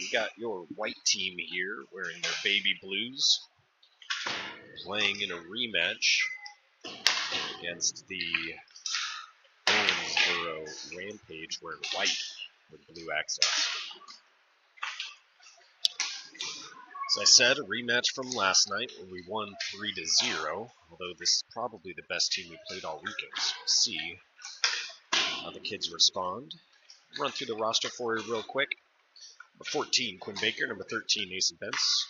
we got your white team here wearing their baby blues, playing in a rematch against the Owensboro Rampage wearing white with blue accents. As I said, a rematch from last night where we won 3-0, although this is probably the best team we played all weekend, so we'll see how the kids respond. Run through the roster for you real quick. Number 14, Quinn Baker. Number 13, Mason Bentz.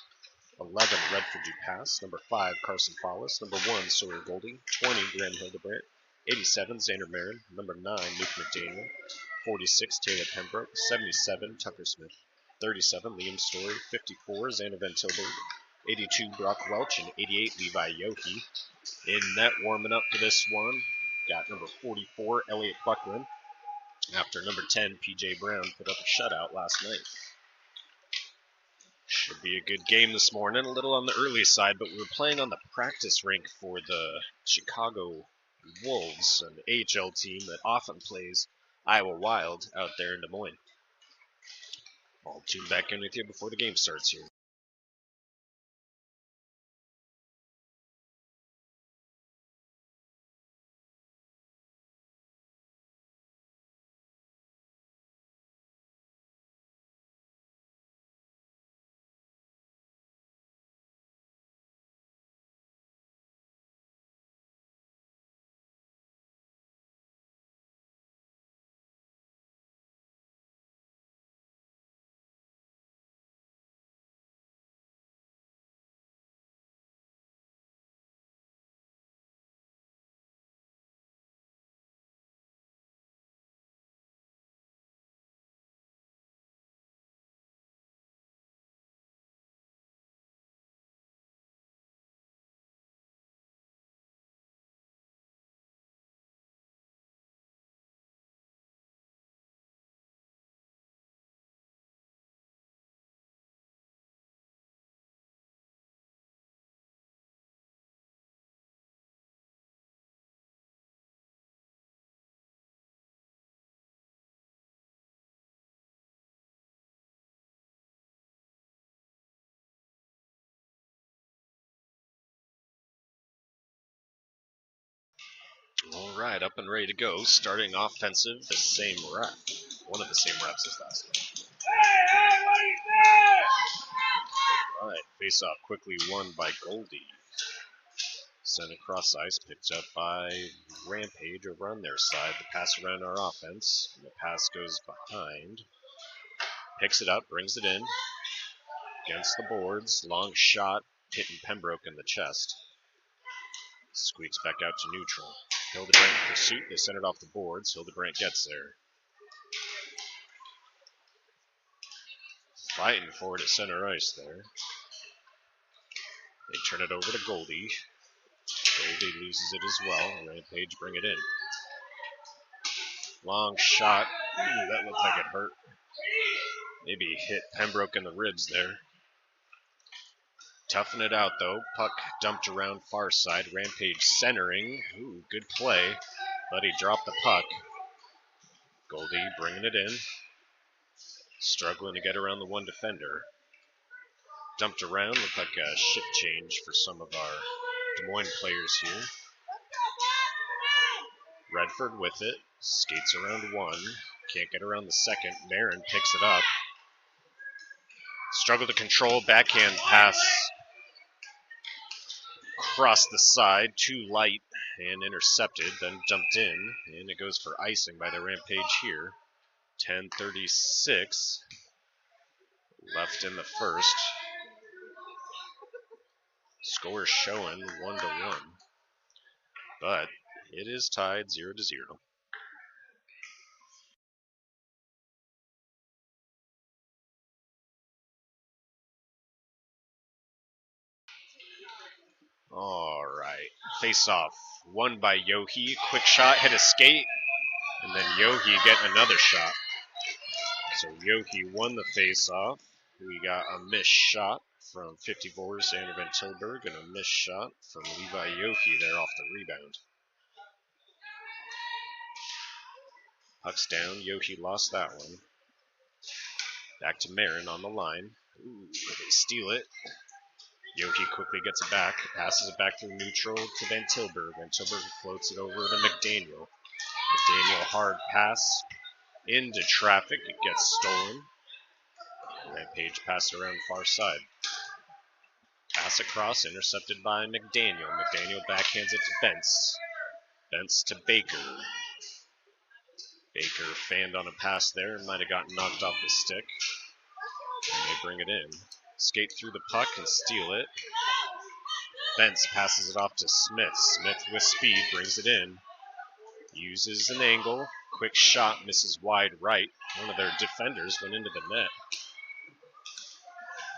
11, Redford Dupass. Number 5, Carson Follis. Number 1, Sawyer Goldie. 20, Graham Hildebrandt. 87, Xander Marin. Number 9, Luke McDaniel. 46, Taylor Pembroke. 77, Tucker Smith. 37, Liam Story. 54, Xander Van Tilburg. 82, Brock Welch. And 88, Levi Yohe. In net warming up for this one, got number 44, Elliot Buckland. After number 10, P.J. Brown put up a shutout last night. Should be a good game this morning, a little on the early side, but we were playing on the practice rink for the Chicago Wolves, an AHL team that often plays Iowa Wild out there in Des Moines. I'll tune back in with you before the game starts here. All right, up and ready to go. Starting offensive, the same rep. One of the same reps as last night. Hey, what do you say? All right, face-off quickly won by Goldie. Sent across ice, picked up by Rampage over on their side. The pass around our offense. And the pass goes behind. Picks it up, brings it in. Against the boards. Long shot, hitting Pembroke in the chest. Squeaks back out to neutral. Hildebrandt in pursuit. They send it off the boards. Hildebrandt gets there. Fighting for it at center ice there. They turn it over to Goldie. Goldie loses it as well. Rampage bring it in. Long shot. Ooh, that looked like it hurt. Maybe hit Pembroke in the ribs there. Toughen it out though. Puck dumped around far side. Rampage centering. Ooh, good play. But he dropped the puck. Goldie bringing it in. Struggling to get around the one defender. Dumped around. Looked like a shift change for some of our Des Moines players here. Redford with it. Skates around one. Can't get around the second. Marin picks it up. Struggle to control. Backhand pass. Across the side. Too light and intercepted. Then dumped in. And it goes for icing by the Rampage here. 10:36 left in the first. Score showing 1-1. But it is tied 0-0. All right. Face off. Won by Yohe. Quick shot. Hit a skate. And then Yohe getting another shot. So Yohe won the face off. We got a missed shot from 54 Xander Van Tilburg and a missed shot from Levi Yohe there off the rebound. Puck's down. Yohe lost that one. Back to Marin on the line. Ooh, they steal it. Yoki quickly gets it back, passes it back through neutral to Van Tilburg. Van Tilburg floats it over to McDaniel. McDaniel hard pass into traffic. It gets stolen. Rampage passed around far side. Pass across, intercepted by McDaniel. McDaniel backhands it to Bentz. Bentz to Baker. Baker fanned on a pass there, might have gotten knocked off the stick. And they bring it in. Skate through the puck and steal it. Bentz passes it off to Smith. Smith with speed brings it in. Uses an angle. Quick shot, misses wide right. One of their defenders went into the net.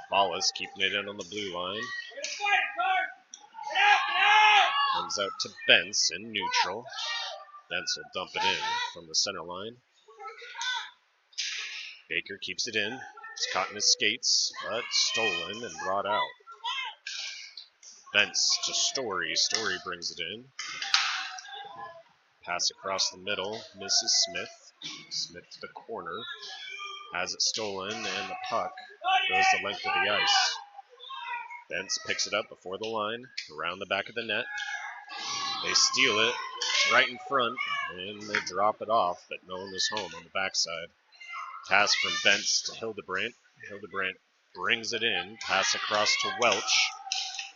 Wallace keeping it in on the blue line. Comes out to Bentz in neutral. Bentz will dump it in from the center line. Baker keeps it in. It's caught in his skates, but stolen and brought out. Bentz to Story. Story brings it in. Pass across the middle. Misses Smith. Smith to the corner. Has it stolen, and the puck goes the length of the ice. Bentz picks it up before the line, around the back of the net. They steal it. It's right in front, and they drop it off, but no one was home on the backside. Pass from Bentz to Hildebrandt. Hildebrandt brings it in. Pass across to Welch.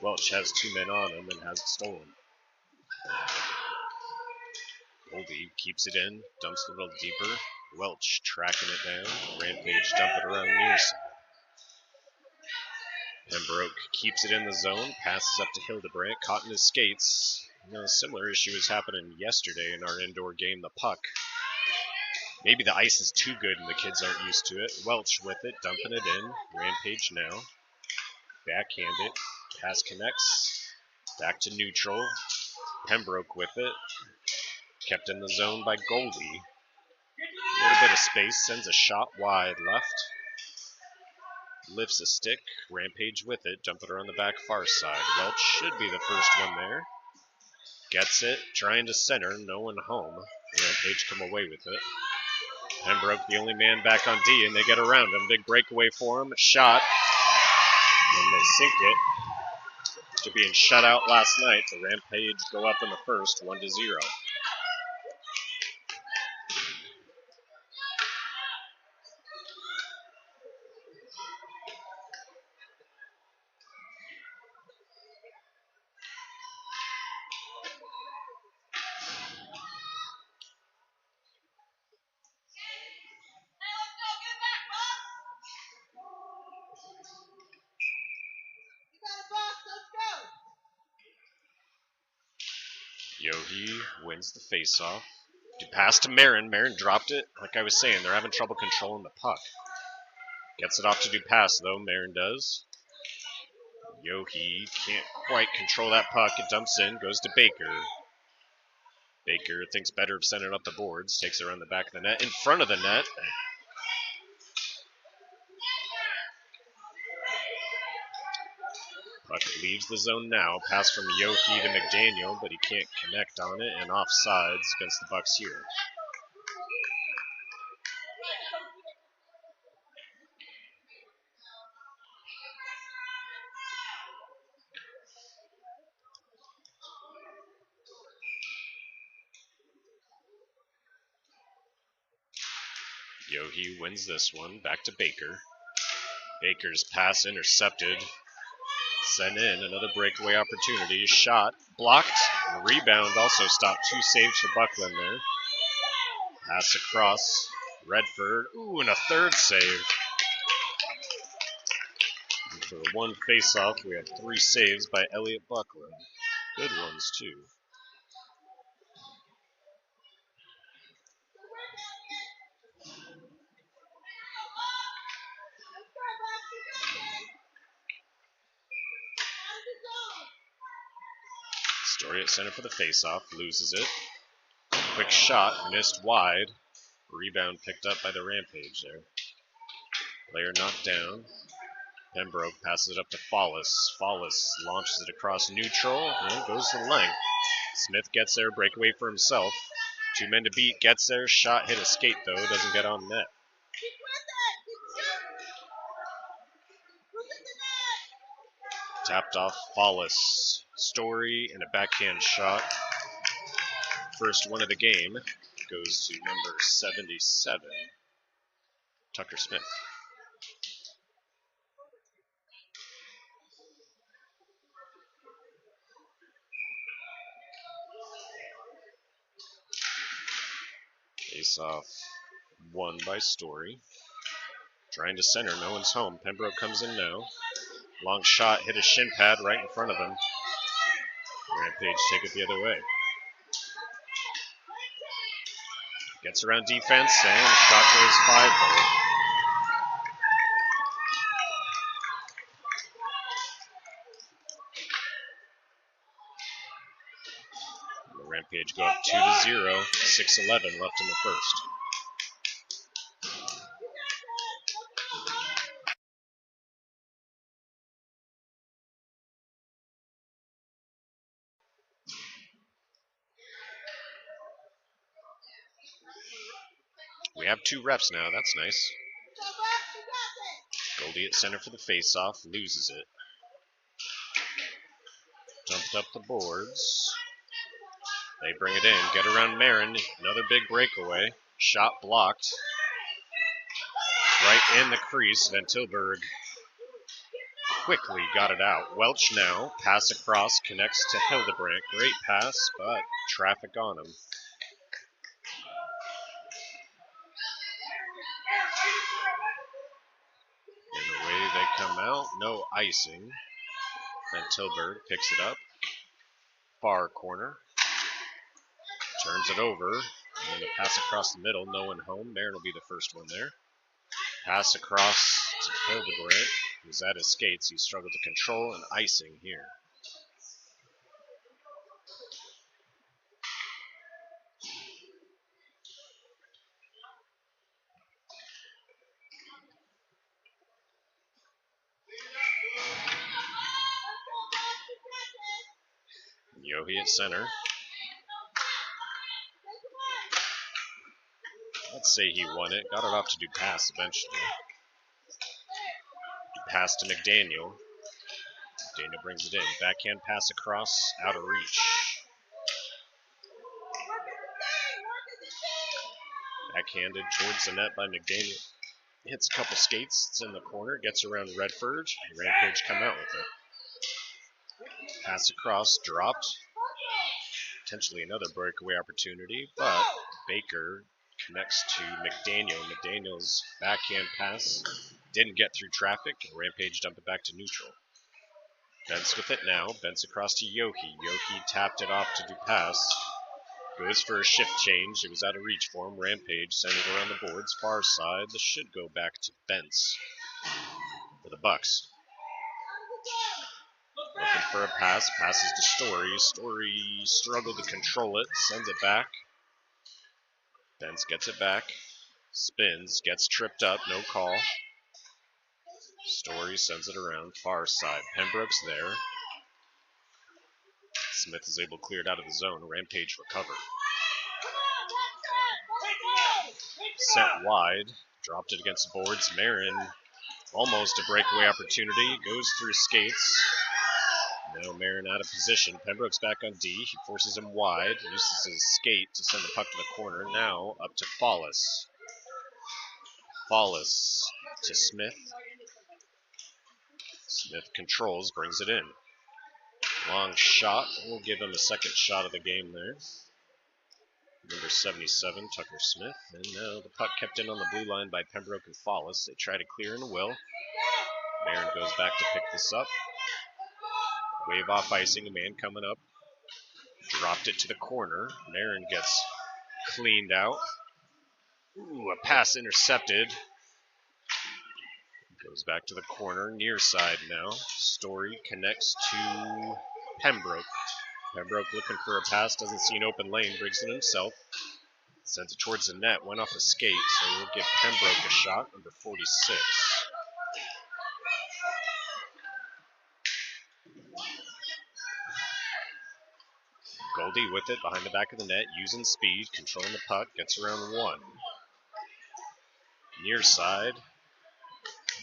Welch has two men on him and has it stolen. Goldie keeps it in, dumps it a little deeper. Welch tracking it down. Rampage dump it around near side. Pembroke keeps it in the zone, passes up to Hildebrandt, caught in his skates. A similar issue was happening yesterday in our indoor game, the puck. Maybe the ice is too good and the kids aren't used to it. Welch with it, dumping it in. Rampage now. Backhand it. Pass connects. Back to neutral. Pembroke with it. Kept in the zone by Goldie. A little bit of space, sends a shot wide left. Lifts a stick. Rampage with it, dump it around the back far side. Welch should be the first one there. Gets it, trying to center, no one home. Rampage come away with it. Pembroke, the only man back on D, and they get around him. Big breakaway for him. Shot. And they sink it. After being shut out last night, the Rampage go up in the first, 1-0. Yogi wins the faceoff. Pass to Marin. Marin dropped it. Like I was saying, they're having trouble controlling the puck. Gets it off to Dupass, though. Marin does. Yogi can't quite control that puck. It dumps in, goes to Baker. Baker thinks better of sending up the boards. Takes it around the back of the net. In front of the net. Puck leaves the zone now. Pass from Yoki to McDaniel, but he can't connect on it. And offsides against the Bucs here. Yogi wins this one. Back to Baker. Baker's pass intercepted. Sent in. Another breakaway opportunity. Shot. Blocked. And rebound also stopped. 2 saves for Buckland there. Pass across. Redford. Ooh, and a third save. And for the one face-off, we have 3 saves by Elliot Buckland. Good ones, too. Story at center for the faceoff, loses it. Quick shot, missed wide. Rebound picked up by the Rampage there. Player knocked down. Pembroke passes it up to Follis. Follis launches it across neutral and goes the length. Smith gets there, breakaway for himself. 2 men to beat, gets there, shot hit a skate though, doesn't get on net. Tapped off Paulus. Story and a backhand shot. First one of the game goes to number 77, Tucker Smith. Face off won by Story. Trying to center, no one's home. Pembroke comes in now. Long shot, hit a shin pad right in front of him. Rampage take it the other way. Gets around defense, and the shot goes 5-hole. The Rampage go up 2-0, 6-11 left in the first. We have 2 reps now, that's nice. Goldie at center for the face-off, loses it. Dumped up the boards. They bring it in, get around Marin, another big breakaway. Shot blocked. Right in the crease, Van Tilburg quickly got it out. Welch now, pass across, connects to Hildebrandt. Great pass, but traffic on him. And away they come out, no icing. Van Tilburg picks it up. Far corner. Turns it over. And then a pass across the middle, no one home. Marin will be the first one there. Pass across to Hildebrandt. He's at his skates. He struggled to control and icing here. Yohe at center. Let's say he won it. Got it off to Dupass eventually. Dupass to McDaniel. McDaniel brings it in. Backhand pass across, out of reach. Backhanded towards the net by McDaniel. Hits a couple skates. It's in the corner. Gets around Redford. Rampage come out with it. Pass across, dropped. Potentially another breakaway opportunity, but Baker connects to McDaniel. McDaniel's backhand pass didn't get through traffic, and Rampage dumped it back to neutral. Bentz with it now. Bentz across to Yohe. Yohe tapped it off to Dupass. Goes for a shift change. It was out of reach for him. Rampage sent it around the boards. Far side. This should go back to Bentz for the Bucks. Looking for a pass. Passes to Story. Story struggled to control it. Sends it back. Bentz gets it back. Spins. Gets tripped up. No call. Story sends it around. Far side. Pembroke's there. Smith is able to clear it out of the zone. Rampage recover. Set wide. Dropped it against the boards. Marin, almost a breakaway opportunity. Goes through skates. Now Marin out of position. Pembroke's back on D. He forces him wide. Uses his skate to send the puck to the corner. Now up to Fallis. Fallis to Smith. Smith controls, brings it in. Long shot. We'll give him a second shot of the game there. Number 77, Tucker Smith. And now the puck kept in on the blue line by Pembroke and Fallis. They try to clear and will. Marin goes back to pick this up. Wave off icing, a man coming up. Dropped it to the corner. Marin gets cleaned out. Ooh, a pass intercepted. Goes back to the corner, near side now. Story connects to Pembroke. Pembroke looking for a pass, doesn't see an open lane, brings it himself. Sends it towards the net, went off a skate, so we'll give Pembroke a shot, number 46. Goldie with it behind the back of the net, using speed, controlling the puck, gets around one. Near side.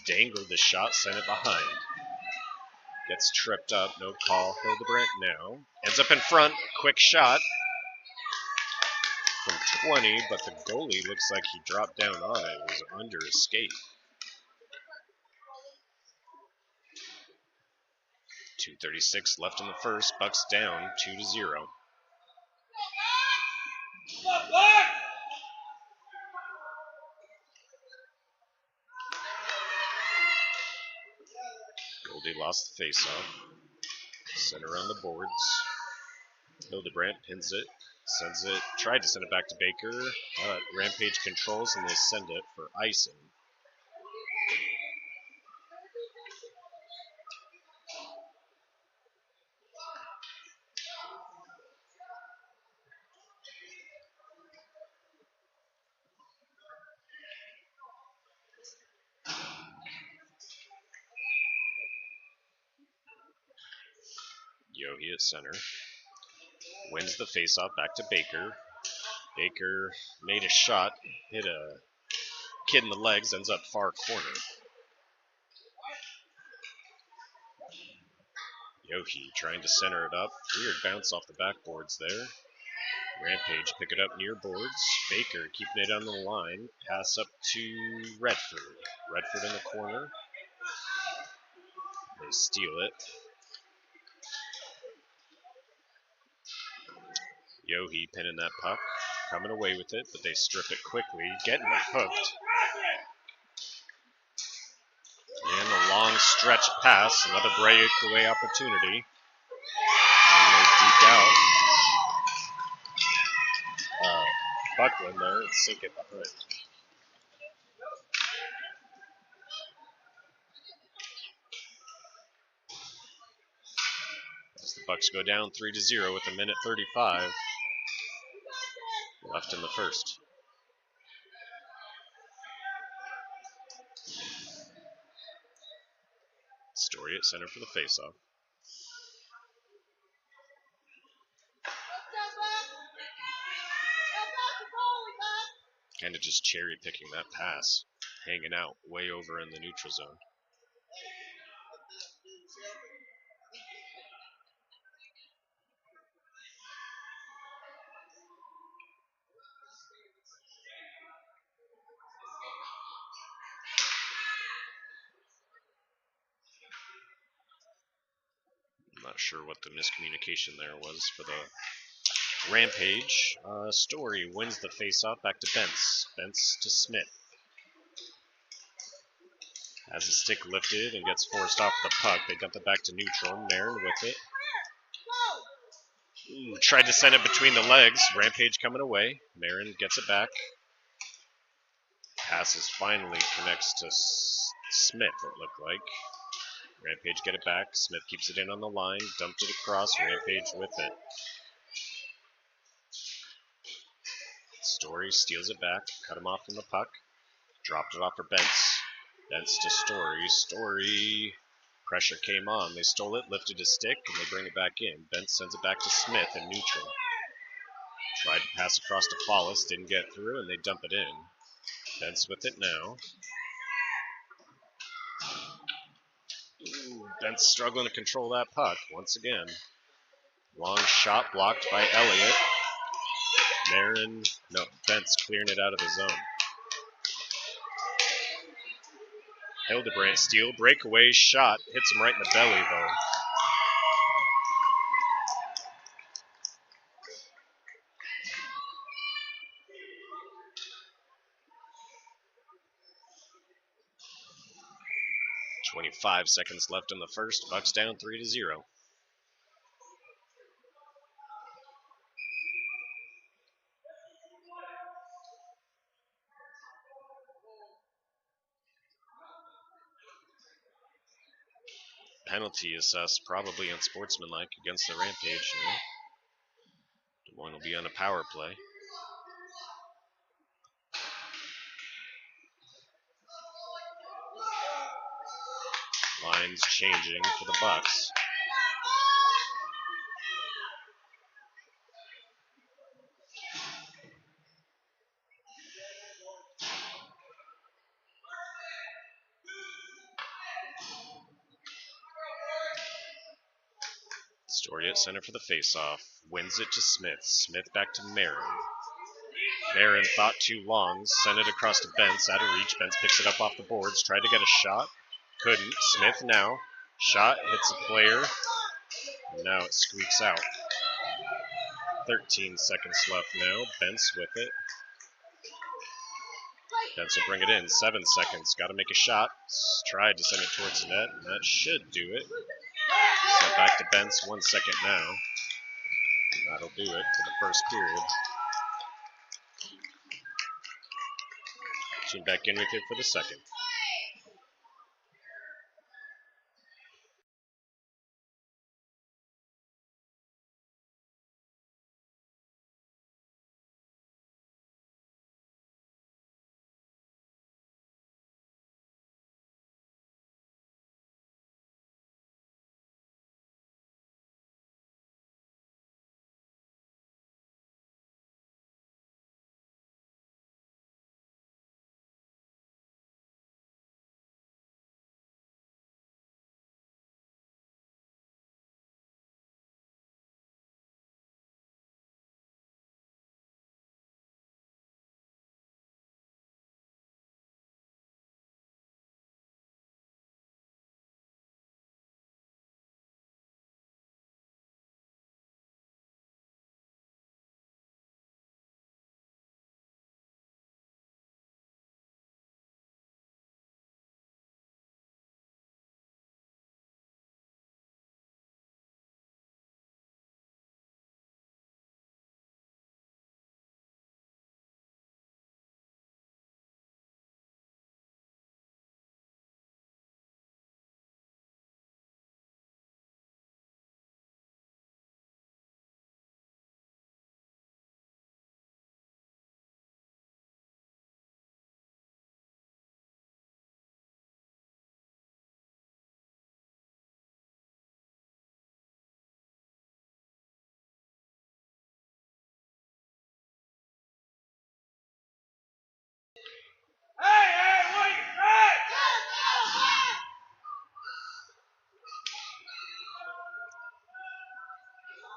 Dangled the shot, sent it behind. Gets tripped up, no call. Hildebrandt now. Ends up in front, quick shot from 20, but the goalie looks like he dropped down on it. It was under his skate. 2:36 left in the first. Bucks down 2-0. Goldie lost the faceoff. Center on the boards. Hildebrandt pins it. Sends it. Tried to send it back to Baker. Rampage controls and they send it for icing. Yohe at center. Wins the faceoff back to Baker. Baker made a shot, hit a kid in the legs, ends up far corner. Yohe trying to center it up. Weird bounce off the backboards there. Rampage pick it up near boards. Baker keeping it on the line. Pass up to Redford. Redford in the corner. They steal it. Yohe pinning that puck. Coming away with it, but they strip it quickly. Getting it hooked. And a long stretch pass. Another breakaway opportunity. And they deke out. Buckland there and sink it behind. As the Bucks go down 3-0 with 1:35 left in the first. Story at center for the faceoff. Kind of just cherry picking that pass, hanging out way over in the neutral zone. I'm not sure what the miscommunication there was for the Rampage. Story wins the faceoff back to Bentz. Bentz to Smith. Has the stick lifted and gets forced off the puck. They dump it back to neutral. Marin with it. Tried to send it between the legs. Rampage coming away. Marin gets it back. Passes finally connects to Smith, it looked like. Rampage get it back. Smith keeps it in on the line. Dumped it across. Rampage with it. Story steals it back. Cut him off from the puck. Dropped it off for Bentz. Bentz to Story. Story. Pressure came on. They stole it, lifted his stick, and they bring it back in. Bentz sends it back to Smith in neutral. Tried to pass across to Follis. Didn't get through, and they dump it in. Bentz with it now. Bentz struggling to control that puck once again. Long shot blocked by Elliott. Bentz clearing it out of the zone. Hildebrandt steal, breakaway shot, hits him right in the belly though. .25 seconds left in the first. Bucks down 3-0. Penalty assessed, probably unsportsmanlike against the Rampage. Des Moines will be on a power play. Lines changing for the Bucks. Story at center for the faceoff. Wins it to Smith. Smith back to Marin. Marin thought too long. Sent it across to Bentz. Out of reach. Bentz picks it up off the boards. Tried to get a shot. Couldn't. Smith now. Shot. Hits a player. Now it squeaks out. 13 seconds left now. Bentz with it. Bentz will bring it in. 7 seconds. Got to make a shot. Tried to send it towards the net, and that should do it. Sent back to Bentz. 1 second now. That'll do it for the first period. Tune back in with you for the second.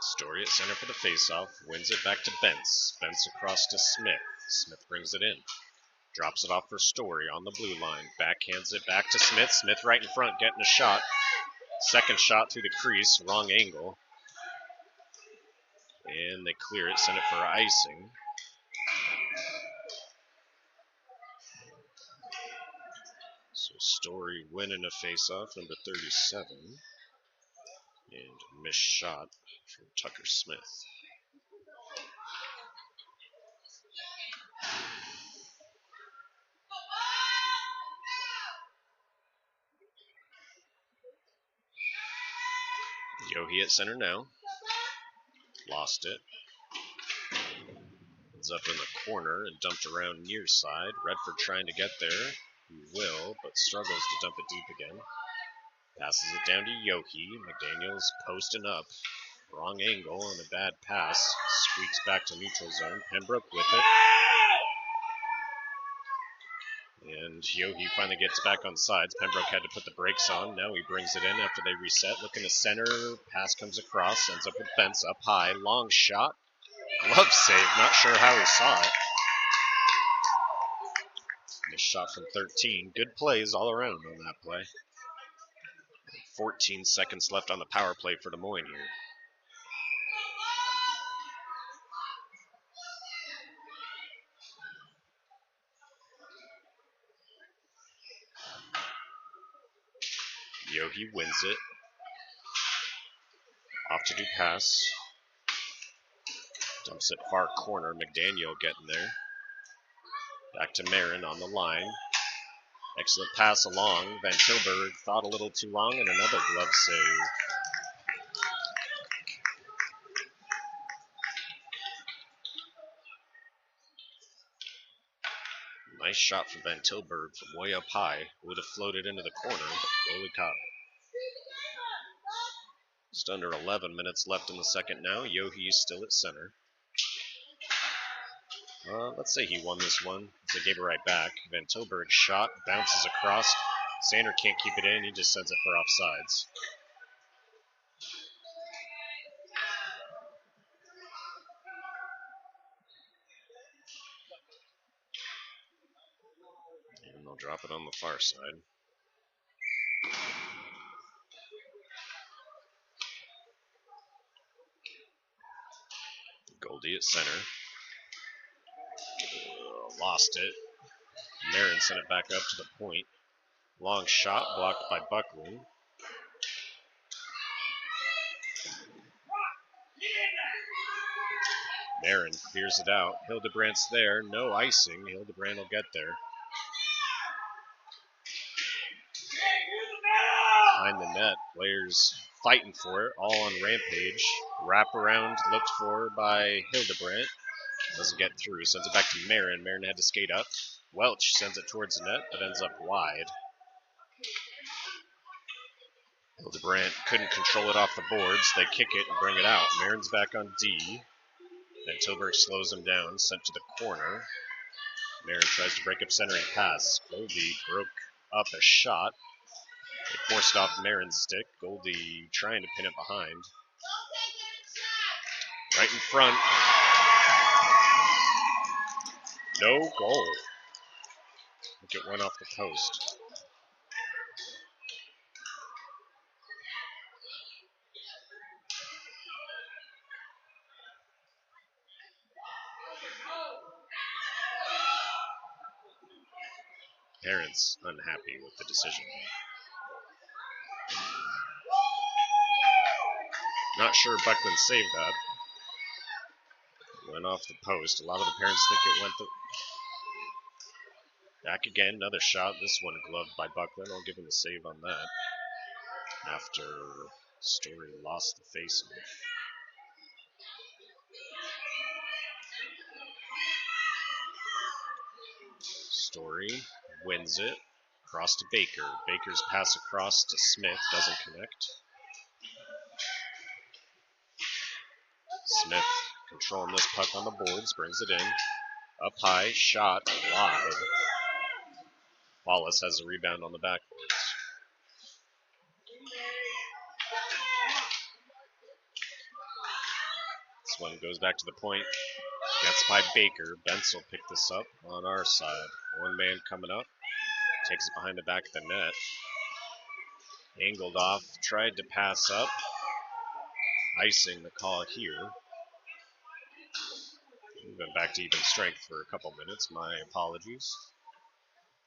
Story at center for the faceoff. Wins it back to Bentz. Bentz across to Smith. Smith brings it in. Drops it off for Story on the blue line. Backhands it back to Smith. Smith right in front getting a shot. Second shot through the crease. Wrong angle. And they clear it. Send it for icing. So Story winning a faceoff, number 37. And missed shot from Tucker Smith. Yohe at center now. Lost it. It's up in the corner and dumped around near side. Redford trying to get there. He will, but struggles to dump it deep again. Passes it down to Yohe. McDaniel's posting up. Wrong angle and a bad pass. Squeaks back to neutral zone. Pembroke with it. And Yohe finally gets back on sides. Pembroke had to put the brakes on. Now he brings it in after they reset. Looking to center. Pass comes across. Ends up with Bentz up high. Long shot. Glove save. Not sure how he saw it. Missed shot from 13. Good plays all around on that play. 14 seconds left on the power play for Des Moines here. Yohe wins it. Off to do pass. Dumps it far corner. McDaniel getting there. Back to Marin on the line. Excellent pass along. Van Tilburg thought a little too long and another glove save. Nice shot from Van Tilburg from way up high. Would have floated into the corner, but goalie caught it. Just under 11 minutes left in the second now. Yohe's still at center. Let's say he won this one. They gave it right back. Van Tilburg shot, bounces across. Sander can't keep it in. He just sends it for offsides. I'll drop it on the far side. Goldie at center. Lost it. Marin sent it back up to the point. Long shot blocked by Buckley. Marin clears it out. Hildebrandt's there. No icing. Hildebrand will get there. Behind the net. Players fighting for it. All on Rampage. Wraparound looked for by Hildebrandt. Doesn't get through. Sends it back to Marin. Marin had to skate up. Welch sends it towards the net, but ends up wide. Hildebrandt couldn't control it off the boards. They kick it and bring it out. Marin's back on D. Then Tilburg slows him down, sent to the corner. Marin tries to break up centering pass. Goldie broke up a shot. They forced off Marin's stick. Goldie trying to pin it behind. Right in front. No goal. I think it went off the post. Parents unhappy with the decision. Not sure Buckland saved that. Went off the post. A lot of the parents think it went back again. Another shot. This one gloved by Buckland. I'll give him a save on that. After Story lost the face-off. Story wins it. Across to Baker. Baker's pass across to Smith doesn't connect. Smith controlling this puck on the boards, brings it in. Up high, shot, wide. Wallace has a rebound on the backboards. This one goes back to the point. Gets by Baker. Bentz will pick this up on our side. One man coming up. Takes it behind the back of the net. Angled off. Tried to pass up. Icing the call here. We've been back to even strength for a couple minutes. My apologies.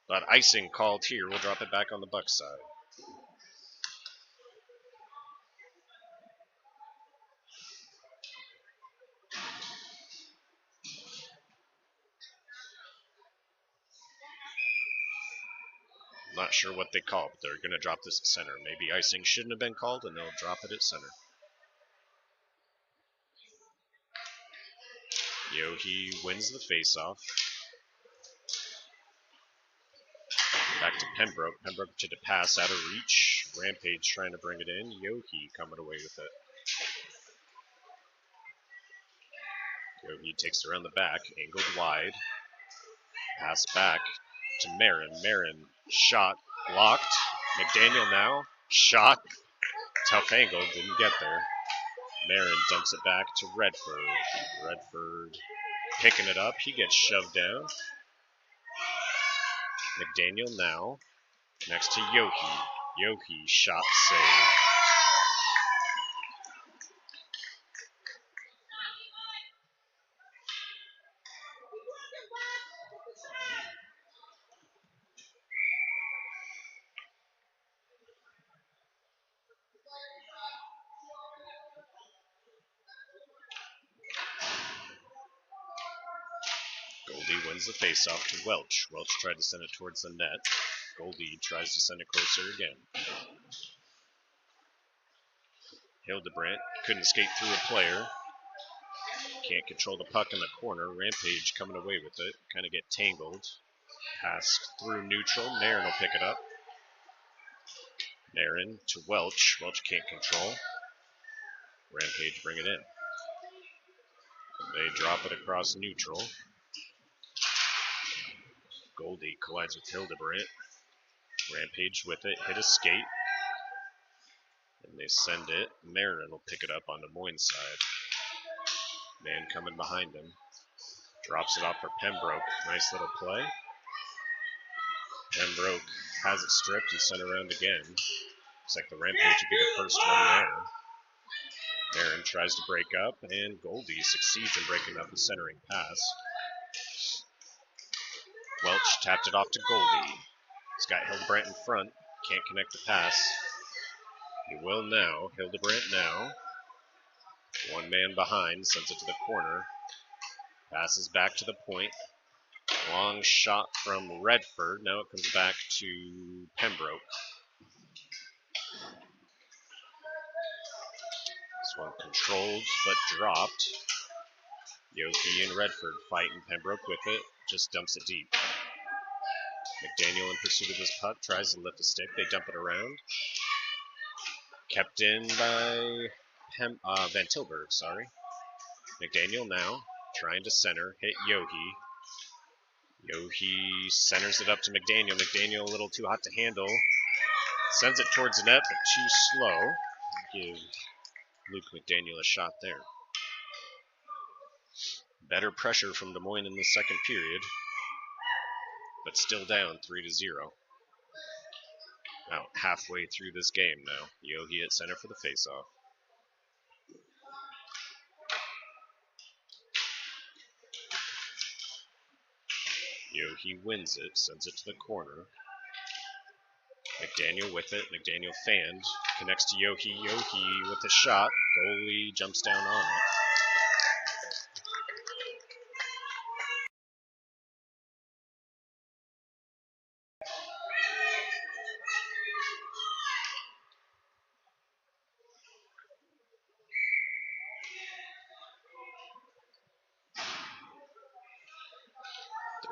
But icing called here. We'll drop it back on the Bucs side. Not sure what they call, but they're going to drop this at center. Maybe icing shouldn't have been called, and they'll drop it at center. Yohe wins the faceoff. Back to Pembroke. Pembroke to the pass out of reach. Rampage trying to bring it in. Yohe coming away with it. Yohe takes it around the back. Angled wide. Pass back to Marin. Marin shot blocked. McDaniel now. Shot. Tough angle. Didn't get there. Marin dumps it back to Redford. Redford picking it up. He gets shoved down. McDaniel now. Next to Yohe. Yohe shot save. Goldie wins the faceoff to Welch. Welch tried to send it towards the net. Goldie tries to send it closer again. Hildebrandt couldn't skate through a player. Can't control the puck in the corner. Rampage coming away with it. Kind of get tangled. Passed through neutral. Marin will pick it up. Marin to Welch. Welch can't control. Rampage bring it in. They drop it across neutral. Goldie collides with Hildebrandt. Rampage with it. Hit a skate. And they send it. Marin will pick it up on Des Moines' side. Man coming behind him. Drops it off for Pembroke. Nice little play. Pembroke has it stripped and sent around again. Looks like the Rampage would be the first one there. Aaron tries to break up, and Goldie succeeds in breaking up a centering pass. Welch tapped it off to Goldie. He's got Hildebrandt in front. Can't connect the pass. He will now. Hildebrandt now. One man behind. Sends it to the corner. Passes back to the point. Long shot from Redford. Now it comes back to Pembroke. This one controlled but dropped. Yoki and Redford fighting. Pembroke with it. Just dumps it deep. McDaniel in pursuit of this puck. Tries to lift the stick. They dump it around. Kept in by Van Tilburg, sorry. McDaniel now trying to center. Hit Yohi. Yohi centers it up to McDaniel. McDaniel a little too hot to handle. Sends it towards the net, but too slow. Give Luke McDaniel a shot there. Better pressure from Des Moines in the second period, but still down 3-0. About halfway through this game now. Yohi at center for the faceoff. Yohi wins it, sends it to the corner. McDaniel with it. McDaniel fanned. Connects to Yohi. Yohi with a shot. Goalie jumps down on it.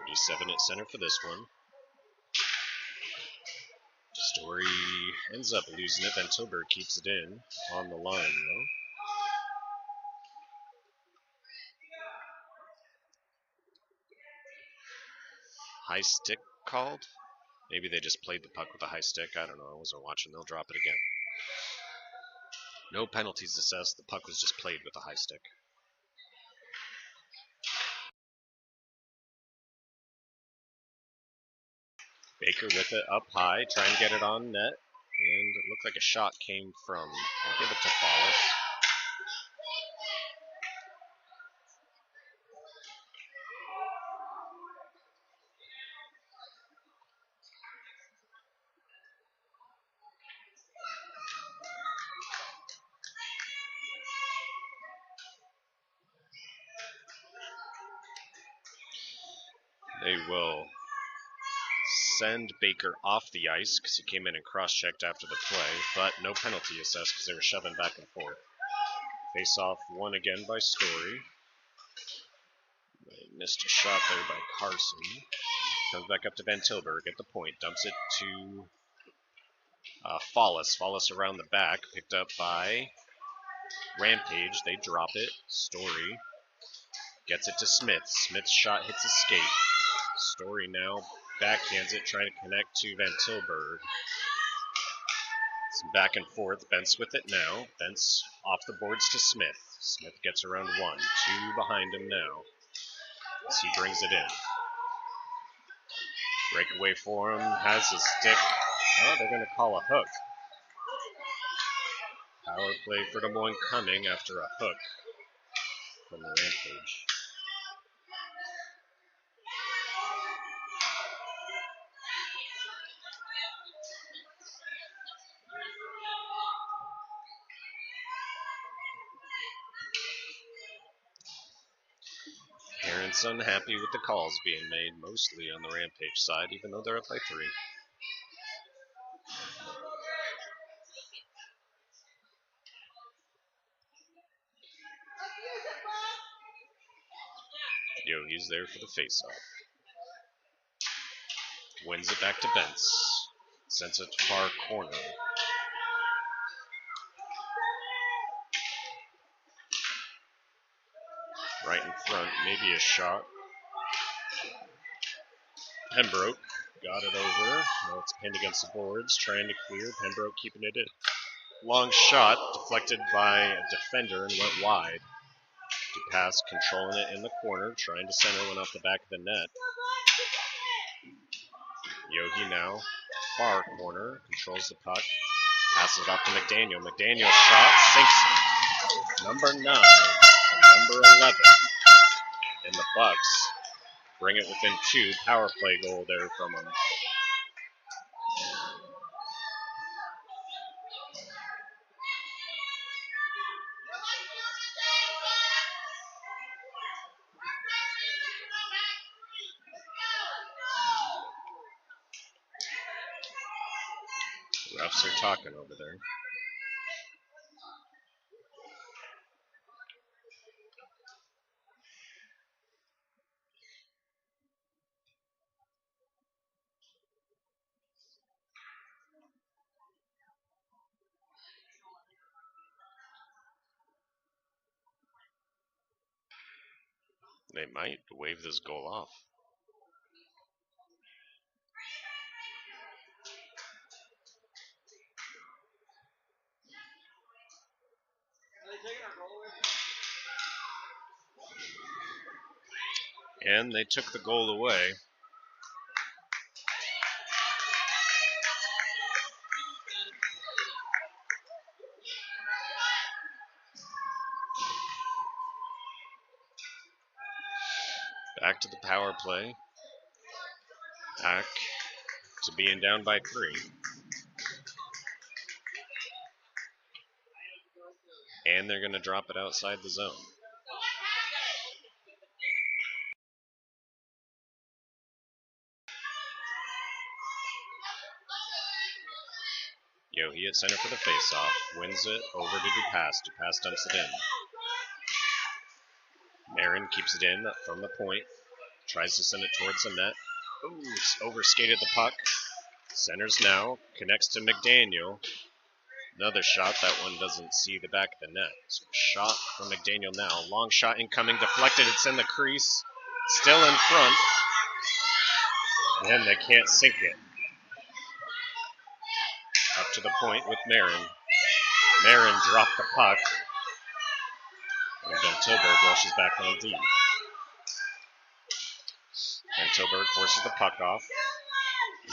.37 at center for this one. Story ends up losing it. Van Tilburg keeps it in on the line, though. High stick called? Maybe they just played the puck with a high stick. I don't know. I wasn't watching. They'll drop it again. No penalties assessed. The puck was just played with a high stick. Baker with it up high, trying to get it on net. And it looked like a shot came from, I'll give it to Follis. They will send Baker off the ice because he came in and cross-checked after the play, but no penalty assessed because they were shoving back and forth. Face-off won again by Story. They missed a shot there by Carson. Comes back up to Van Tilburg at the point. Dumps it to Follis. Follis around the back. Picked up by Rampage. They drop it. Story gets it to Smith. Smith's shot hits a skate. Story now backhands it, trying to connect to Van Tilburg. Some back and forth. Bentz with it now. Bentz off the boards to Smith. Smith gets around one. Two behind him now as he brings it in. Breakaway for him. Has his stick. Oh, they're going to call a hook. Power play for Des Moines coming after a hook from the Rampage. Parents unhappy with the calls being made, mostly on the Rampage side, even though they're up by 3. Yogi's there for the faceoff. Wins it back to Bentz. Sends it to far corner. Right in front, maybe a shot. Pembroke got it over. Now it's pinned against the boards, trying to clear. Pembroke keeping it in. Long shot, deflected by a defender and went wide. Pass, controlling it in the corner, trying to center one off the back of the net. Yogi now, far corner, controls the puck, passes it off to McDaniel. McDaniel shot, sinks it. Number 9 and number 11. And the Bucs bring it within 2. Power play goal there from them. Refs are talking over there. They might wave this goal off. And they took the goal away. Back to the power play. Back to being down by 3. And they're going to drop it outside the zone. Yohi at center for the faceoff. Wins it over to Dupas. Dupas dumps it in. Marin keeps it in from the point. Tries to send it towards the net. Ooh, overskated the puck. Centers now. Connects to McDaniel. Another shot. That one doesn't see the back of the net. So shot from McDaniel now. Long shot incoming. Deflected. It's in the crease. Still in front. And they can't sink it. Up to the point with Marin. Marin dropped the puck. And then Tilburg rushes back on D. And Tilburg forces the puck off.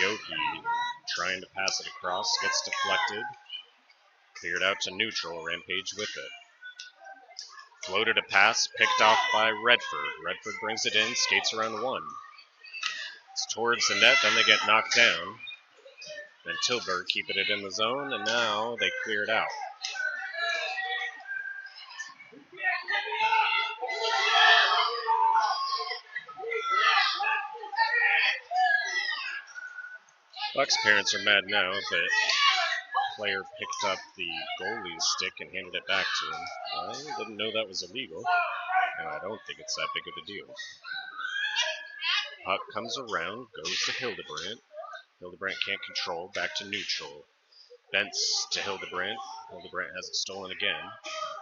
Yoki trying to pass it across. Gets deflected. Cleared out to neutral. Rampage with it. Floated a pass. Picked off by Redford. Redford brings it in. Skates around 1. It's towards the net. Then they get knocked down. Then Tilburg keeping it in the zone. And now they clear it out. Bucks parents are mad now that player picked up the goalie's stick and handed it back to him. I didn't know that was illegal, and I don't think it's that big of a deal. Puck comes around, goes to Hildebrandt. Hildebrandt can't control, back to neutral. Bents to Hildebrandt. Hildebrandt has it stolen again.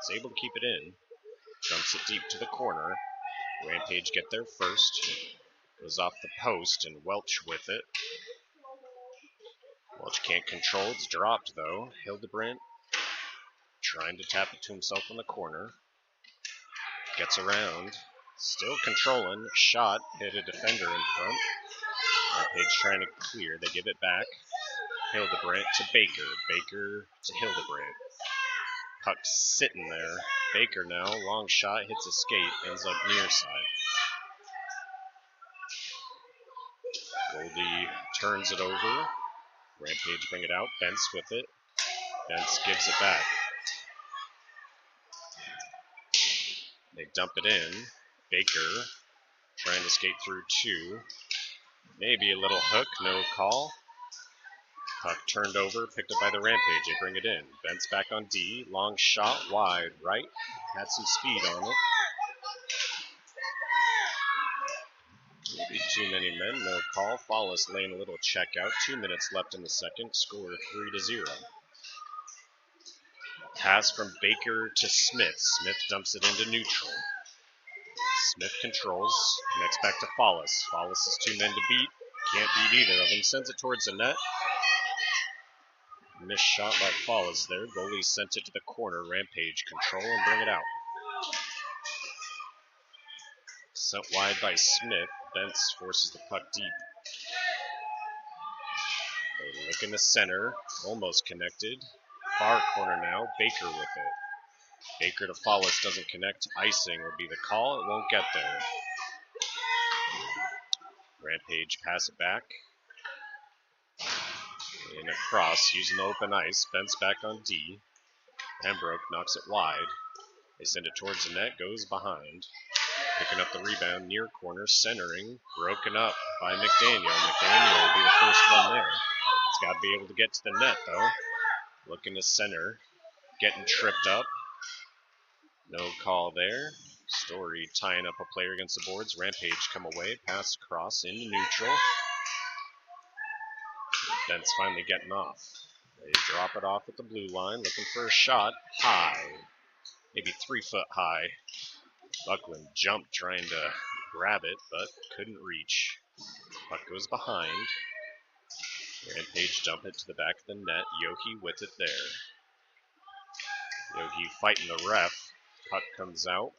Is able to keep it in. Dumps it deep to the corner. Rampage get there first. Goes off the post and Welch with it. Welch can't control. It's dropped, though. Hildebrandt trying to tap it to himself in the corner. Gets around. Still controlling. Shot. Hit a defender in front. Rampage trying to clear. They give it back. Hildebrandt to Baker. Baker to Hildebrandt. Puck sitting there. Baker now. Long shot. Hits a skate. Ends up near side. Goldie turns it over. Rampage bring it out. Bents with it. Bents gives it back. They dump it in. Baker trying to skate through 2. Maybe a little hook. No call. Puck turned over. Picked up by the Rampage. They bring it in. Bents back on D. Long shot. Wide right. Had some speed on it. Maybe too many men. No call. Follis laying a little check out. 2 minutes left in the second. Score 3-0. Pass from Baker to Smith. Smith dumps it into neutral. Smith controls. Connects back to Follis. Follis is 2 men to beat. Can't beat either of them. Sends it towards the net. Missed shot by Follis there. Goalie sent it to the corner. Rampage control and bring it out. Sent wide by Smith. Bents forces the puck deep. looking to center, almost connected. Far corner now, Baker with it. Baker to Follis, doesn't connect. Icing would be the call. It won't get there. Rampage pass it back. And across, using the open ice. Bent's back on D. Pembroke knocks it wide. They send it towards the net, goes behind. Picking up the rebound, near corner, centering. Broken up by McDaniel. McDaniel will be the first one there. It's got to be able to get to the net, though. Looking to center. Getting tripped up. No call there. Story tying up a player against the boards. Rampage come away. Pass across into neutral. Bent's finally getting off. They drop it off at the blue line. Looking for a shot. High. Maybe 3 foot high. Buckland jumped trying to grab it, but couldn't reach. Puck goes behind. Rampage dump it to the back of the net. Yohe with it there. Yohe fighting the ref. Puck comes out.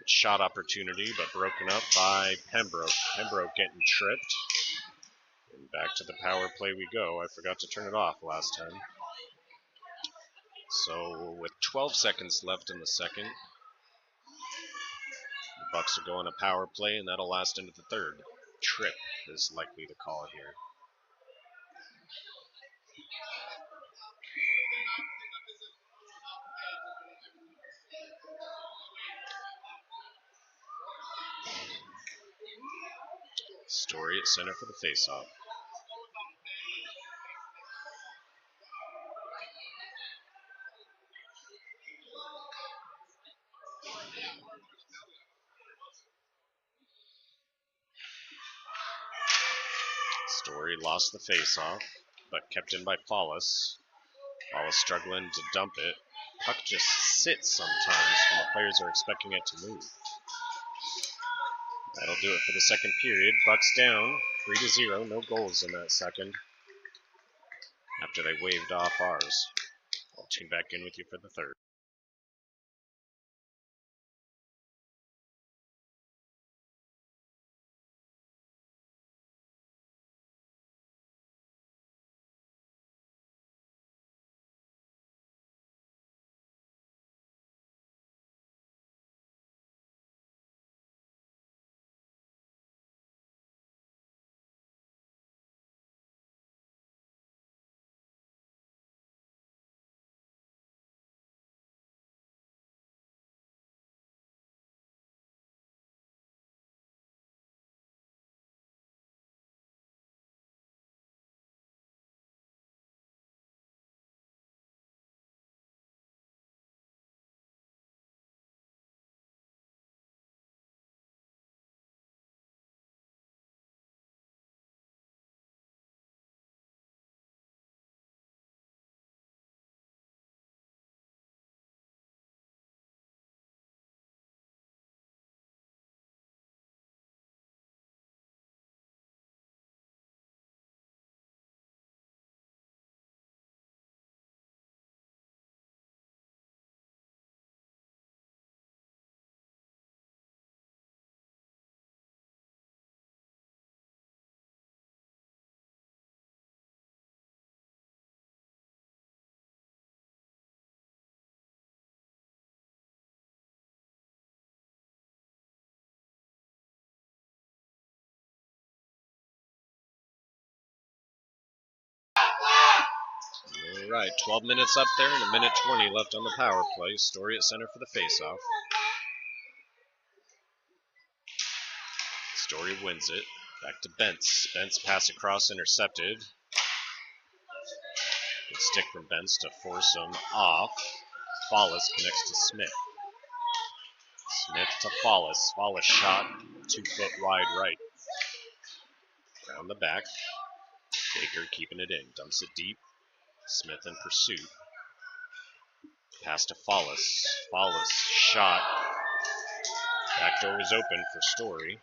Shot opportunity, but broken up by Pembroke. Pembroke getting tripped. And back to the power play we go. I forgot to turn it off last time. So with 12 seconds left in the second, the Bucs are going a power play, and that'll last into the third. Trip is likely to call here. Story at center for the faceoff. Story lost the faceoff, but kept in by Follis. Follis struggling to dump it. Puck just sits sometimes when the players are expecting it to move. That'll do it for the second period. Bucs down 3-0. No goals in that second after they waved off ours. I'll tune back in with you for the third. All right, 12 minutes up there and 1:20 left on the power play. Story at center for the faceoff. Story wins it. Back to Bentz. Bentz pass across, intercepted. Good stick from Bentz to force him off. Follis connects to Smith. Smith to Follis. Follis shot 2 foot wide right. Around the back. Baker keeping it in. Dumps it deep. Smith in pursuit. Pass to Follis. Follis shot. Back door was open for Story.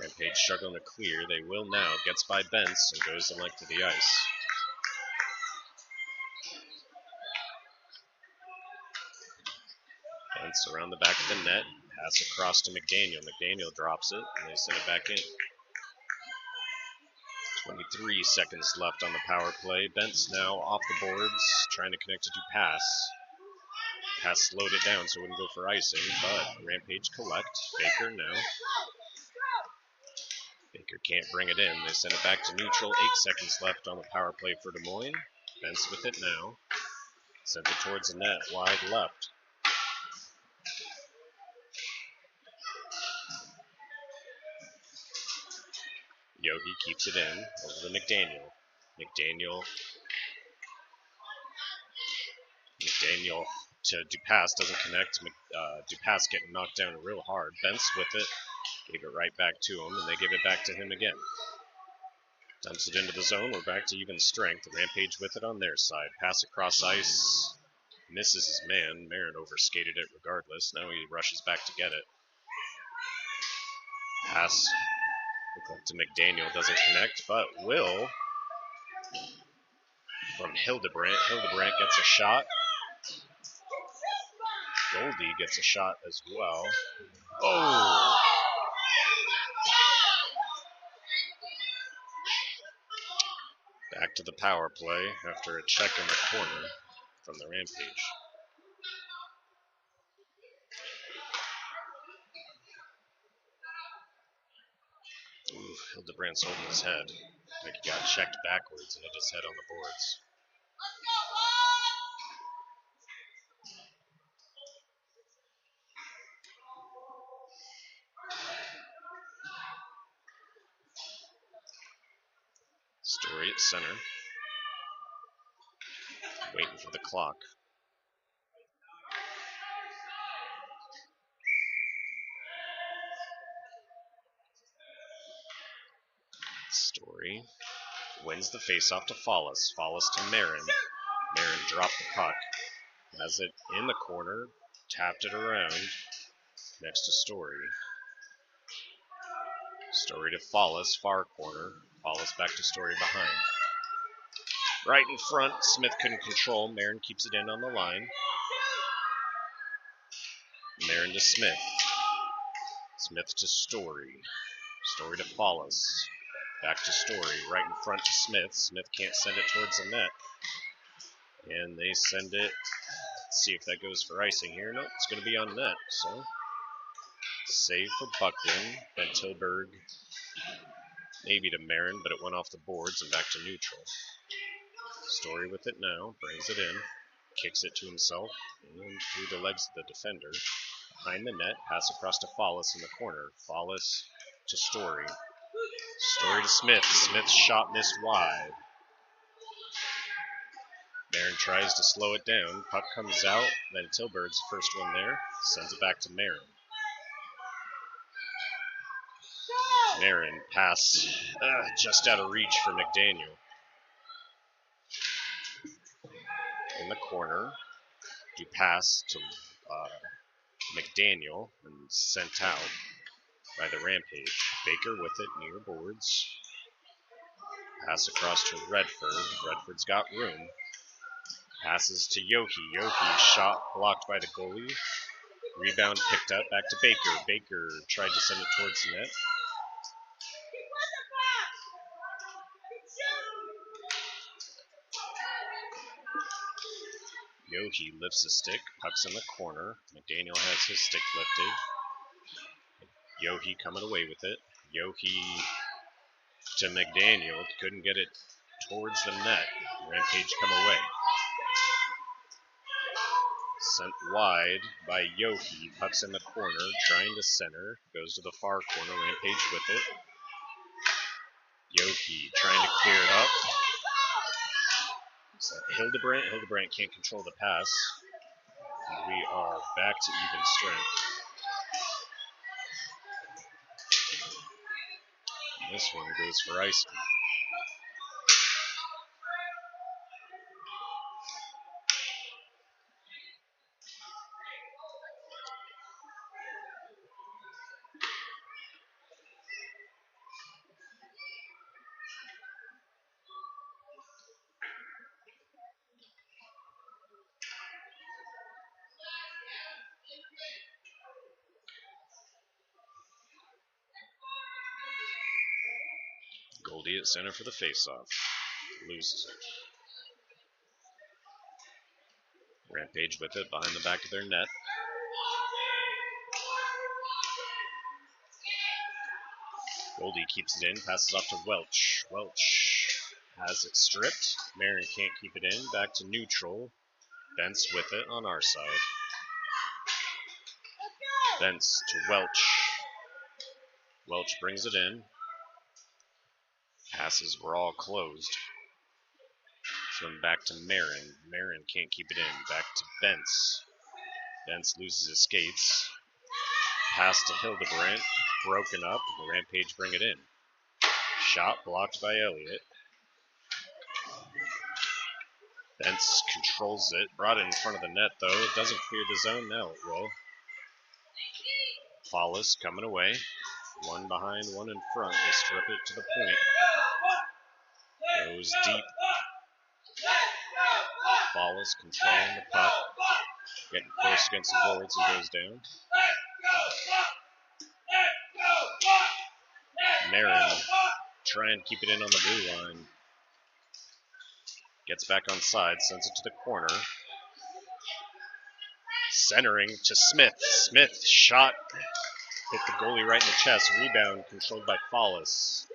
Rampage struggling to clear. They will now. Gets by Bentz and goes the length of the ice. Bunts around the back of the net. Pass across to McDaniel. McDaniel drops it, and they send it back in. 23 seconds left on the power play. Bent's now off the boards, trying to connect to Dupass. Pass slowed it down so it wouldn't go for icing, but Rampage collect. Baker now. Baker can't bring it in. They send it back to neutral. 8 seconds left on the power play for Des Moines. Bent's with it now. Sends it towards the net, wide left. Yogi keeps it in over to McDaniel. McDaniel to Dupass, doesn't connect. Dupass getting knocked down real hard. Bent's with it. Gave it right back to him, and they give it back to him again. Dumps it into the zone. We're back to even strength. Rampage with it on their side. Pass across ice. Misses his man. Marin overskated it regardless. Now he rushes back to get it. Pass to McDaniel. Doesn't connect, but will from Hildebrandt. Hildebrandt gets a shot. Goldie gets a shot as well. Oh! Back to the power play after a check in the corner from the Rampage. Ooh, Hildebrandt's holding his head. Like he got checked backwards and hit his head on the boards. Story at center. Waiting for the clock. Story wins the faceoff to Follis. Follis to Marin. Marin dropped the puck. Has it in the corner. Tapped it around. Next to Story. Story to Follis, far corner. Follis back to Story behind. Right in front, Smith couldn't control. Marin keeps it in on the line. Marin to Smith. Smith to Story. Story to Follis. Back to Story. Right in front to Smith. Smith can't send it towards the net. And they send it. Let's see if that goes for icing here. No, it's going to be on net. So, save for Buckland. Ben Tilburg. Maybe to Marin, but it went off the boards and back to neutral. Story with it now. Brings it in. Kicks it to himself. And through the legs of the defender. Behind the net. Pass across to Follis in the corner. Follis to Story. Story to Smith. Smith's shot missed wide. Marin tries to slow it down. Puck comes out. Then Tilburg's the first one there. Sends it back to Marin. Marin pass just out of reach for McDaniel. In the corner. Dupass to McDaniel and sent out by the Rampage. Baker with it near boards. Pass across to Redford. Redford's got room. Passes to Yohi. Yohi shot blocked by the goalie. Rebound picked up. Back to Baker. Baker tried to send it towards the net. Yohi lifts the stick. Puck's in the corner. McDaniel has his stick lifted. Yohi coming away with it. Yohi to McDaniel. Couldn't get it towards the net. Rampage come away. Sent wide by Yohi. Puck's in the corner. Trying to center. Goes to the far corner. Rampage with it. Yohi trying to clear it up. Hildebrandt. Hildebrandt can't control the pass. And we are back to even strength. This one goes for icing. Goldie at center for the faceoff. Loses it. Rampage with it behind the back of their net. Goldie keeps it in, passes off to Welch. Welch has it stripped. Marin can't keep it in. Back to neutral. Bence with it on our side. Bence to Welch. Welch brings it in. Passes were all closed. Swim back to Marin. Marin can't keep it in. Back to Bence. Bence loses his skates. Pass to Hildebrandt. Broken up. The Rampage bring it in. Shot blocked by Elliott. Bence controls it. Brought it in front of the net, though. It doesn't clear the zone. Now it will. Follis coming away. One behind, one in front. They strip it to the point. Goes deep. Follis controlling the puck. Getting close against the boards and goes down. Marin trying to keep it in on the blue line. Gets back on side, sends it to the corner. Centering to Smith. Smith shot. Hit the goalie right in the chest. Rebound controlled by Follis.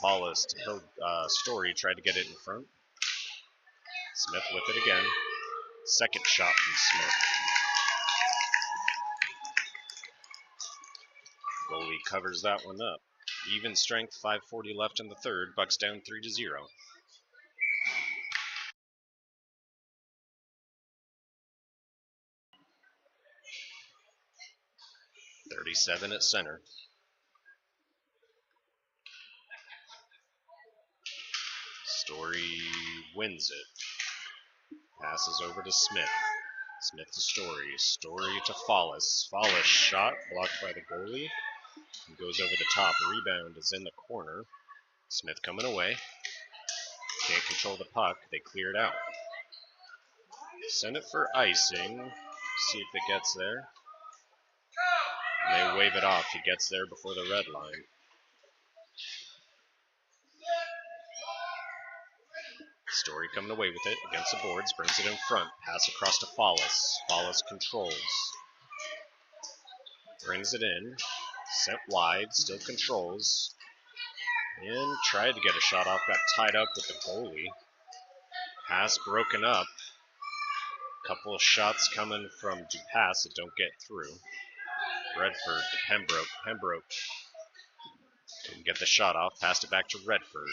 Follis to Story, tried to get it in front. Smith with it again. Second shot from Smith. Goalie covers that one up. Even strength, 5:40 left in the third. Bucks down 3-0. 37 at center. Story wins it. Passes over to Smith. Smith to Story. Story to Follis. Follis shot, blocked by the goalie. And goes over the top. Rebound is in the corner. Smith coming away. Can't control the puck. They clear it out. Send it for icing. See if it gets there. And they wave it off. He gets there before the red line. Story coming away with it against the boards. Brings it in front. Pass across to Follis. Follis controls. Brings it in. Sent wide. Still controls. And tried to get a shot off. Got tied up with the goalie. Pass broken up. Couple of shots coming from Dupass that don't get through. Redford to Pembroke. Pembroke didn't get the shot off. Passed it back to Redford.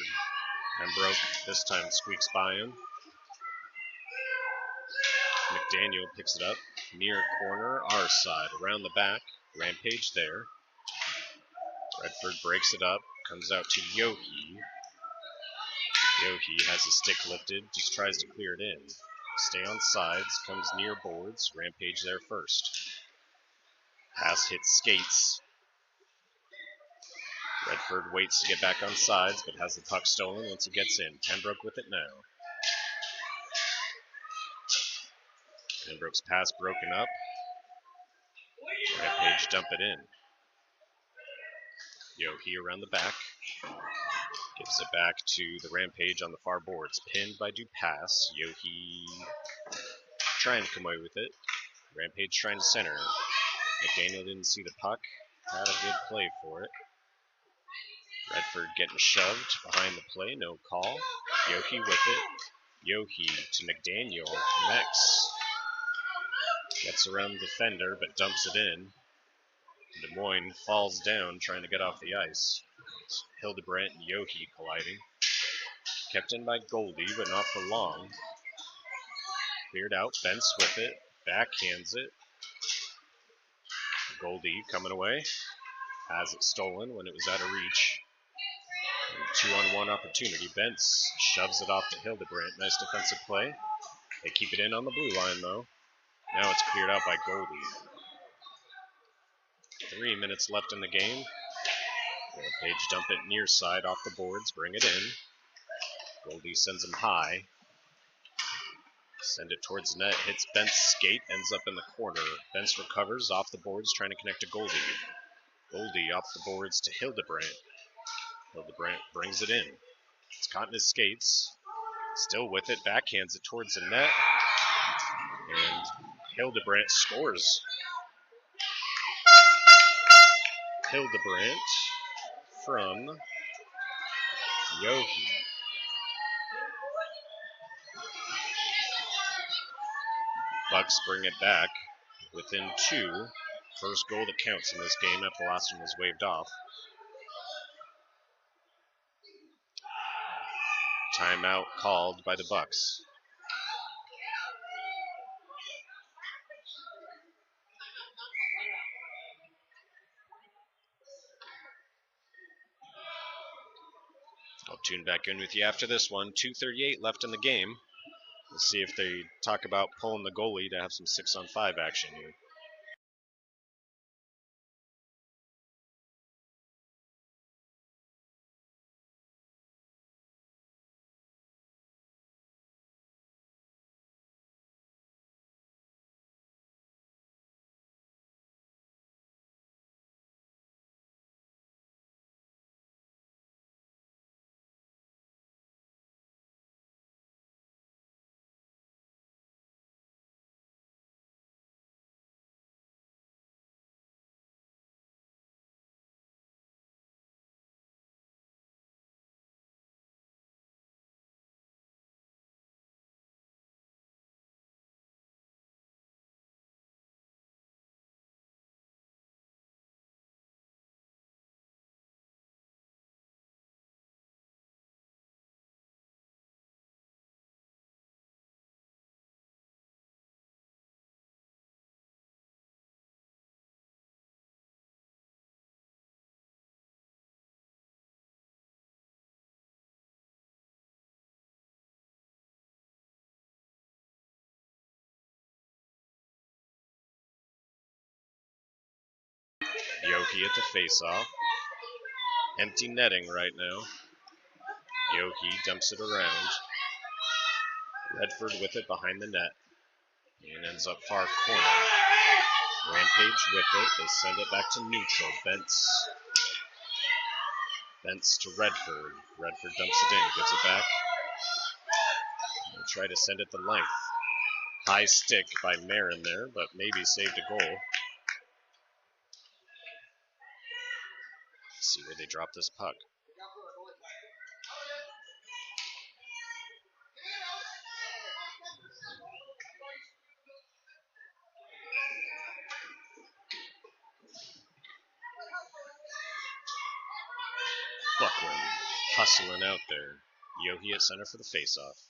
Pembroke this time squeaks by him. McDaniel picks it up. Near corner, our side. Around the back. Rampage there. Redford breaks it up. Comes out to Yohe. Yohe has his stick lifted. Just tries to clear it in. Stay on sides. Comes near boards. Rampage there first. Pass hits skates. Redford waits to get back on sides, but has the puck stolen once he gets in. Pembroke with it now. Pembroke's pass broken up. Rampage dump it in. Yohe around the back. Gives it back to the Rampage on the far boards. Pinned by Dupass. Yohe trying to come away with it. Rampage trying to center. McDaniel didn't see the puck. Had a good play for it. Redford getting shoved behind the play. No call. Yohe with it. Yohe to McDaniel. Connects. Gets around the defender, but dumps it in. Des Moines falls down trying to get off the ice. Hildebrandt and Yohe colliding. Kept in by Goldie, but not for long. Cleared out. Bence with it. Backhands it. Goldie coming away. Has it stolen when it was out of reach. And 2-on-1 opportunity. Bence shoves it off to Hildebrandt. Nice defensive play. They keep it in on the blue line, though. Now it's cleared out by Goldie. 3 minutes left in the game. Rampage dump it near side off the boards. Bring it in. Goldie sends him high. Send it towards net. Hits Bent's skate. Ends up in the corner. Bence recovers off the boards trying to connect to Goldie. Goldie off the boards to Hildebrandt. Hildebrandt brings it in. It's caught in his skates. Still with it, backhands it towards the net. And Hildebrandt scores. Hildebrandt from Yohe. Bucs bring it back within 2. First goal that counts in this game after the last one was waved off. Timeout called by the Bucs. I'll tune back in with you after this one. 2:38 left in the game. Let's see if they talk about pulling the goalie to have some 6-on-5 action here. Yohe at the face-off. Empty netting right now. Yohe dumps it around. Redford with it behind the net. And ends up far corner. Rampage with it. They send it back to neutral. Bents to Redford. Redford dumps it in. Gives it back. They'll try to send it the length. High stick by Marin there, but maybe saved a goal. Let's see where they drop this puck. Buckland hustling out there. Yohe at center for the faceoff.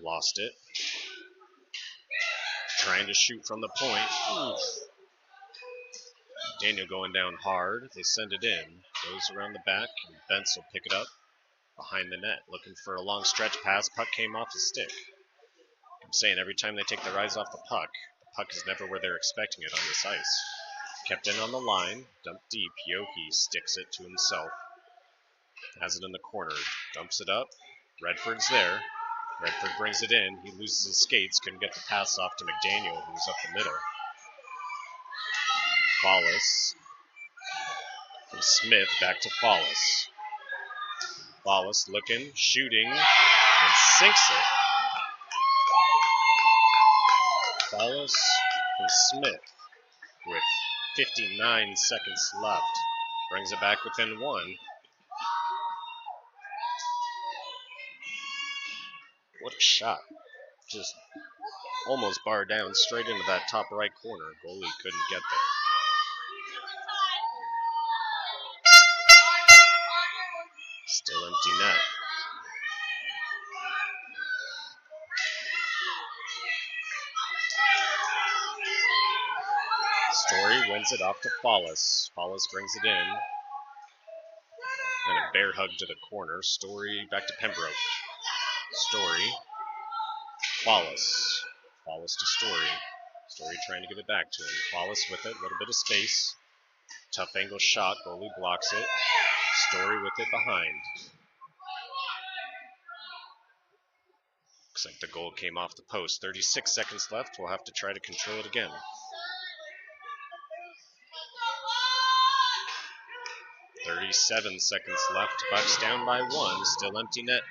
Lost it. Trying to shoot from the point. Oof. Daniel going down hard. They send it in. Goes around the back, and Bentz will pick it up behind the net. Looking for a long stretch pass. Puck came off his stick. I'm saying every time they take their eyes off the puck is never where they're expecting it on this ice. Kept in on the line. Dumped deep. Yohe sticks it to himself. Has it in the corner. Dumps it up. Redford's there. Redford brings it in. He loses his skates. Couldn't get the pass off to McDaniel, who's up the middle. Follis. From Smith back to Follis. Follis looking, shooting, and sinks it. Follis from Smith with 59 seconds left. Brings it back within 1. What a shot. Just almost barred down straight into that top right corner. Goalie couldn't get there. Still empty net. Story wins it off to Follis. Follis brings it in. And a bear hug to the corner. Story back to Pembroke. Story. Follis. Follis to Story. Story trying to give it back to him. Follis with it. A little bit of space. Tough angle shot. Goalie blocks it. Story with it behind. Looks like the goal came off the post. 36 seconds left. We'll have to try to control it again. 37 seconds left. Bucs down by 1. Still empty net.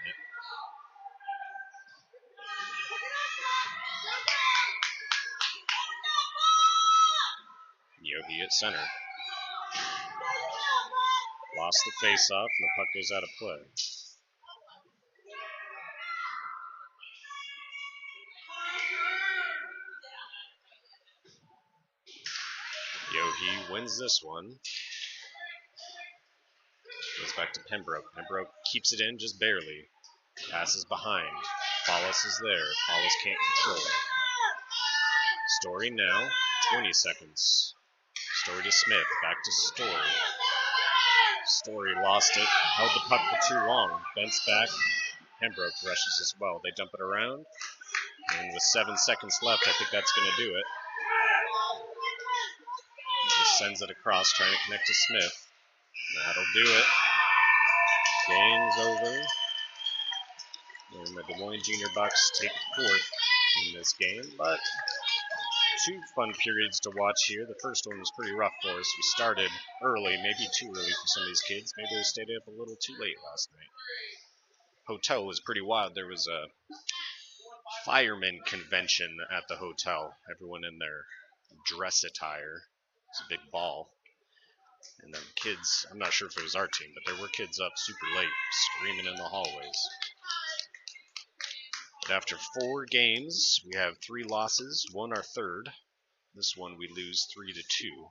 Yohe at center. Lost the face-off, and the puck goes out of play. Yohe wins this one. Goes back to Pembroke. Pembroke keeps it in just barely. Passes behind. Paulus is there. Paulus can't control it. Story now. 20 seconds. Story to Smith. Back to Story. Story lost it. Held the puck for too long. Bents back. Pembroke rushes as well. They dump it around. And with 7 seconds left, I think that's going to do it. Just sends it across, trying to connect to Smith. That'll do it. Game's over. And the Des Moines Junior Bucs take fourth in this game. But 2 fun periods to watch here. The first one was pretty rough for us. We started early, maybe too early for some of these kids. Maybe they stayed up a little too late last night. Hotel was pretty wild. There was a fireman convention at the hotel. Everyone in their dress attire. It's a big ball. And then kids, I'm not sure if it was our team, but there were kids up super late screaming in the hallways. But after 4 games, we have 3 losses, 1 our third. This one we lose 3-2.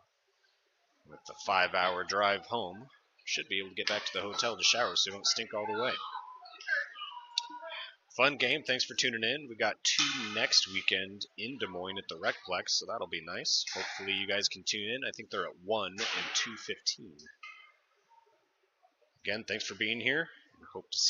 With the 5-hour drive home, should be able to get back to the hotel to shower so we don't stink all the way. Fun game. Thanks for tuning in. We got 2 next weekend in Des Moines at the Recplex, so that'll be nice. Hopefully you guys can tune in. I think they're at 1 and 2:15. Again, thanks for being here. Hope to see